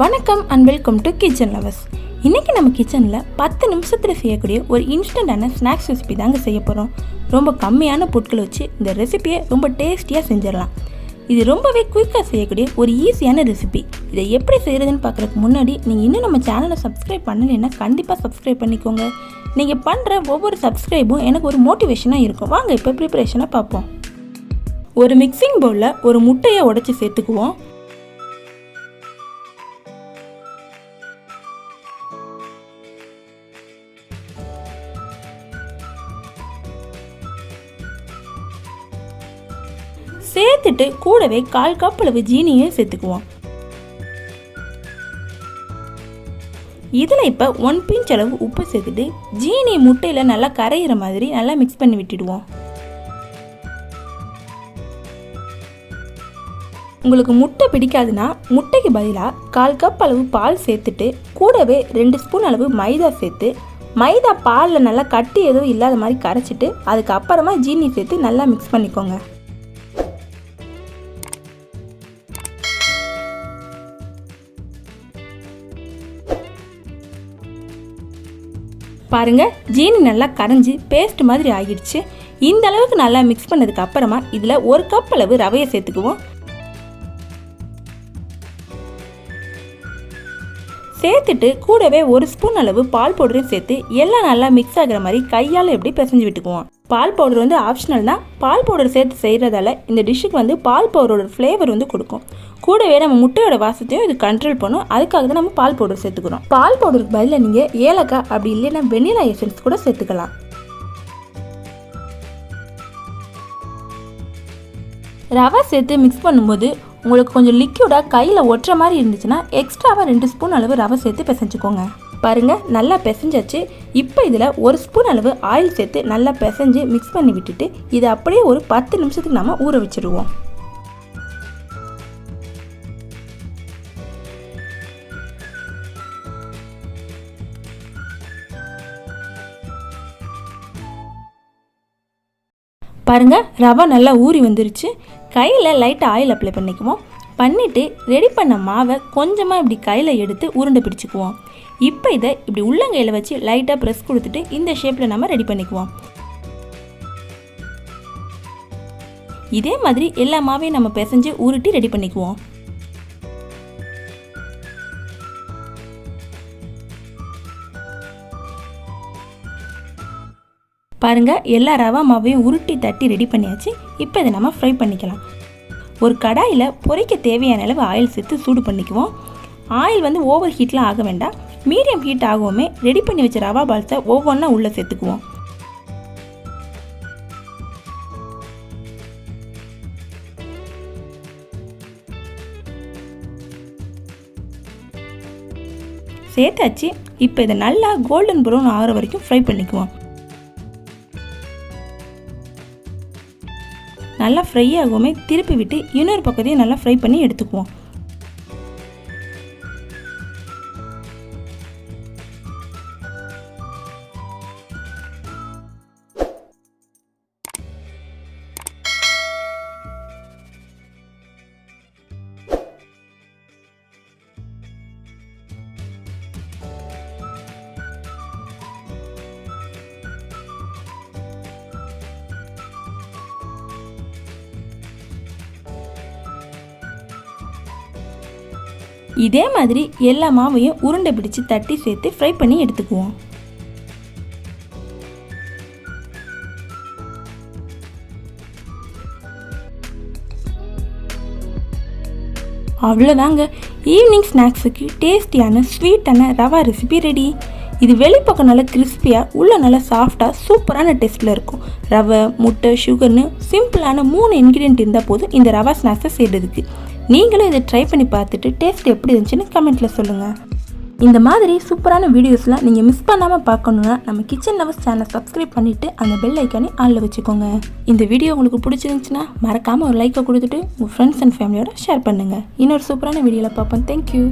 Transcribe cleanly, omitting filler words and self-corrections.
வணக்கம் and welcome to kitchen lovers. இன்றைக்கி நம்ம கிச்சனில் 10 நிமிஷத்தில் செய்யக்கூடிய ஒரு இன்ஸ்டண்ட்டான ஸ்நாக்ஸ் ரெசிபி தாங்க செய்ய போகிறோம். ரொம்ப கம்மியான பொருட்களை வச்சு இந்த ரெசிபியை ரொம்ப டேஸ்டியாக செஞ்சிடலாம். இது ரொம்பவே குயிக்காக செய்யக்கூடிய ஒரு ஈஸியான ரெசிபி. இதை எப்படி செய்கிறதுன்னு பார்க்குறதுக்கு முன்னாடி நீங்கள் இன்னும் நம்ம சேனலை சப்ஸ்கிரைப் பண்ணலைன்னா கண்டிப்பாக சப்ஸ்கிரைப் பண்ணிக்கோங்க. நீங்கள் பண்ணுற ஒவ்வொரு சப்ஸ்கிரைபும் எனக்கு ஒரு மோட்டிவேஷனாக இருக்கும். வாங்க இப்போ ப்ரிப்பரேஷனை பார்ப்போம். ஒரு மிக்சிங் பவுலில் ஒரு முட்டையை உடைச்சி சேர்த்துக்குவோம். சேர்த்துட்டு கூடவே 1/4 கப் அளவு ஜீனியை சேர்த்துக்குவோம். இதில் இப்போ 1 பிஞ்ச் அளவு உப்பு சேர்த்துட்டு ஜீனி முட்டையில் நல்லா கரையிற மாதிரி நல்லா மிக்ஸ் பண்ணி விட்டுடுவோம். உங்களுக்கு முட்டை பிடிக்காதுன்னா முட்டைக்கு பதிலாக 1/4 கப் அளவு பால் சேர்த்துட்டு கூடவே 2 ஸ்பூன் அளவு மைதா சேர்த்து மைதா பாலில் நல்லா கட்டி எதுவும் இல்லாத மாதிரி கரைச்சிட்டு அதுக்கப்புறமா ஜீனி சேர்த்து நல்லா மிக்ஸ் பண்ணிக்கோங்க. பாருங்கள், ஜீனி நல்லா கரைஞ்சி பேஸ்ட் மாதிரி ஆகிடுச்சு. இந்த அளவுக்கு நல்லா மிக்ஸ் பண்ணதுக்கு அப்புறமா இதில் 1 கப் அளவு ரவையை சேர்த்துக்குவோம். சேர்த்துட்டு கூடவே 1 ஸ்பூன் அளவு பால் பவுடரையும் சேர்த்து எல்லாம் நல்லா மிக்ஸ் ஆகிற மாதிரி கையால் எப்படி பிசைஞ்சு விட்டுக்குவோம். பால் பவுடர் ஆப்ஷனல் தான். பால் பவுடர் சேர்த்து செய்கிறதால இந்த டிஷ்ஷுக்கு பால் பவுடரோட ஃப்ளேவர் கொடுக்கும். கூடவே நம்ம முட்டையோட வாசத்தையும் இது கண்ட்ரோல் பண்ணும். அதுக்காக தான் நம்ம பால் பவுடர் சேர்த்துக்கிறோம். பால் பவுடருக்கு பதிலாக நீங்கள் ஏலக்காய் அப்படி இல்லைன்னா வெண்ணிலா எசன்ஸ் கூட சேர்த்துக்கலாம். ரவை சேர்த்து மிக்ஸ் பண்ணும்போது உங்களுக்கு கொஞ்சம் லிக்யூடாக கையில் ஒட்டுற மாதிரி இருந்துச்சுன்னா எக்ஸ்ட்ராவாக 2 ஸ்பூன் அளவு ரவை சேர்த்து பிசைஞ்சுக்கோங்க. பாருங்கள், நல்லா பிசைஞ்சாச்சு. இப்போ இதில் 1 ஸ்பூன் அளவு ஆயில் சேர்த்து நல்லா பிசைஞ்சு மிக்ஸ் பண்ணி விட்டுட்டு இதை அப்படியே ஒரு 10 நிமிஷத்துக்கு நம்ம ஊற வச்சுருவோம். பாருங்க, ரவை நல்லா ஊறி வந்துருச்சு. கையில் லைட்டாக ஆயில் அப்ளை பண்ணிக்குவோம். பண்ணிவிட்டு ரெடி பண்ண மாவை கொஞ்சமாக இப்படி கையில் எடுத்து உருண்டை பிடிச்சிக்குவோம். இப்போ இதை இப்படி உள்ளங்கையில் வச்சு லைட்டாக ப்ரெஸ் கொடுத்துட்டு இந்த ஷேப்பில் நம்ம ரெடி பண்ணிக்குவோம். இதே மாதிரி எல்லா மாவையும் நம்ம பிசைஞ்சு உருட்டி ரெடி பண்ணிக்குவோம். பாருங்கள், எல்லா ரவா மாவையும் உருட்டி தட்டி ரெடி பண்ணியாச்சு. இப்போ இதை நம்ம ஃப்ரை பண்ணிக்கலாம். ஒரு கடாயில் பொரிக்க தேவையான அளவு ஆயில் சேர்த்து சூடு பண்ணிக்குவோம். ஆயில் ஓவர் ஹீட்லாம் ஆக வேண்டாம், மீடியம் ஹீட் ஆகவுமே ரெடி பண்ணி வச்ச ரவா பால்ஸை ஒவ்வொன்றா உள்ளே சேர்த்துக்குவோம். சேர்த்தாச்சு. இப்போ இதை நல்லா கோல்டன் ப்ரௌன் ஆகிற வரைக்கும் ஃப்ரை பண்ணிக்குவோம். நல்லா ஃப்ரை ஆகுமே திருப்பி விட்டு இன்னொரு பக்கத்தையும் நல்லா ஃப்ரை பண்ணி எடுத்துக்குவோம். இதே மாதிரி எல்லா மாவையும் உருண்டை பிடிச்சு தட்டி சேர்த்து ஃப்ரை பண்ணி எடுத்துக்குவோம். அவ்வளோதாங்க, ஈவினிங் ஸ்நாக்ஸுக்கு டேஸ்டியான ஸ்வீட்டான ரவா ரெசிபி ரெடி. இது வெளிப்பக்கம் நல்லா கிறிஸ்பியாக உள்ள நல்லா சாஃப்டாக சூப்பரான டேஸ்ட்டில் இருக்கும். ரவை, முட்டை, சுகர்னு சிம்பிளான 3 இன்க்ரீடியன்ட் இருந்தால் போதும் இந்த ரவா ஸ்நாக்ஸை செய்கிறதுக்கு. நீங்களும் இதை ட்ரை பண்ணி பார்த்துட்டு டேஸ்ட் எப்படி இருந்துச்சுன்னு கமெண்ட்டில் சொல்லுங்கள். இந்த மாதிரி சூப்பரான வீடியோஸ்லாம் நீங்கள் மிஸ் பண்ணாமல் பார்க்கணுன்னா நம்ம கிச்சன் லவர்ஸ் சேனலை சப்ஸ்கிரைப் பண்ணிவிட்டு அந்த பெல் ஐக்கானே ஆனில் வச்சுக்கோங்க. இந்த வீடியோ உங்களுக்கு பிடிச்சிருந்துச்சுன்னா மறக்காமல் ஒரு லைக்கை கொடுத்துட்டு உங்கள் ஃப்ரெண்ட்ஸ் அண்ட் ஃபேமிலியோட ஷேர் பண்ணுங்கள். இன்னொரு சூப்பரான வீடியோவில் பார்ப்போம். தேங்க்யூ.